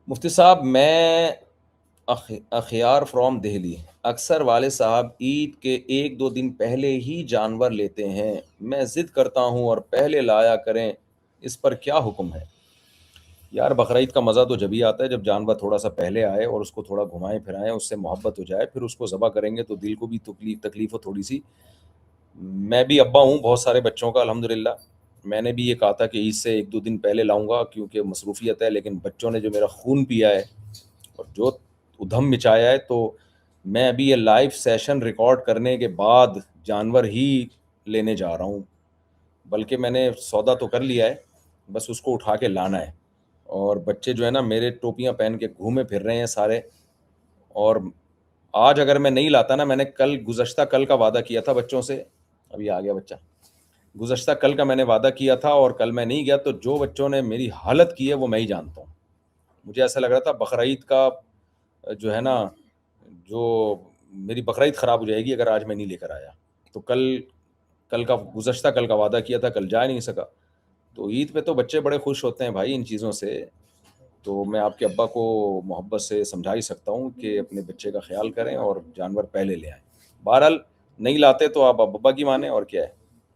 مفتی صاحب میں اخیار فرام دہلی، اکثر والد صاحب عید کے ایک دو دن پہلے ہی جانور لیتے ہیں، میں ضد کرتا ہوں اور پہلے لایا کریں، اس پر کیا حکم ہے؟ یار بقرعید کا مزہ تو جبھی آتا ہے جب جانور تھوڑا سا پہلے آئے اور اس کو تھوڑا گھمائیں پھرائیں، اس سے محبت ہو جائے، پھر اس کو ذبح کریں گے تو دل کو بھی تکلیف ہو تھوڑی سی۔ میں بھی ابا ہوں بہت سارے بچوں کا الحمدللہ، میں نے بھی یہ کہا تھا کہ عید سے ایک دو دن پہلے لاؤں گا کیونکہ مصروفیت ہے، لیکن بچوں نے جو میرا خون پیا ہے اور جو ادھم مچایا ہے، تو میں ابھی یہ لائیو سیشن ریکارڈ کرنے کے بعد جانور ہی لینے جا رہا ہوں، بلکہ میں نے سودا تو کر لیا ہے، بس اس کو اٹھا کے لانا ہے۔ اور بچے جو ہے نا میرے ٹوپیاں پہن کے گھومے پھر رہے ہیں سارے، اور آج اگر میں نہیں لاتا نا، میں نے گزشتہ کل کا وعدہ کیا تھا بچوں سے، ابھی آ گیا بچہ، گزشتہ کل کا میں نے وعدہ کیا تھا اور کل میں نہیں گیا، تو جو بچوں نے میری حالت کی ہے وہ میں ہی جانتا ہوں۔ مجھے ایسا لگ رہا تھا بقرعید کا جو ہے نا، جو میری بقرعید خراب ہو جائے گی اگر آج میں نہیں لے کر آیا۔ تو گزشتہ کل کا وعدہ کیا تھا، کل جا نہیں سکا۔ تو عید پہ تو بچے بڑے خوش ہوتے ہیں بھائی ان چیزوں سے، تو میں آپ کے ابا کو محبت سے سمجھا ہی سکتا ہوں کہ اپنے بچے کا خیال کریں اور جانور پہلے لے آئیں۔ بہرحال نہیں لاتے تو آپ ابا کی مانیں، اور کیا ہے۔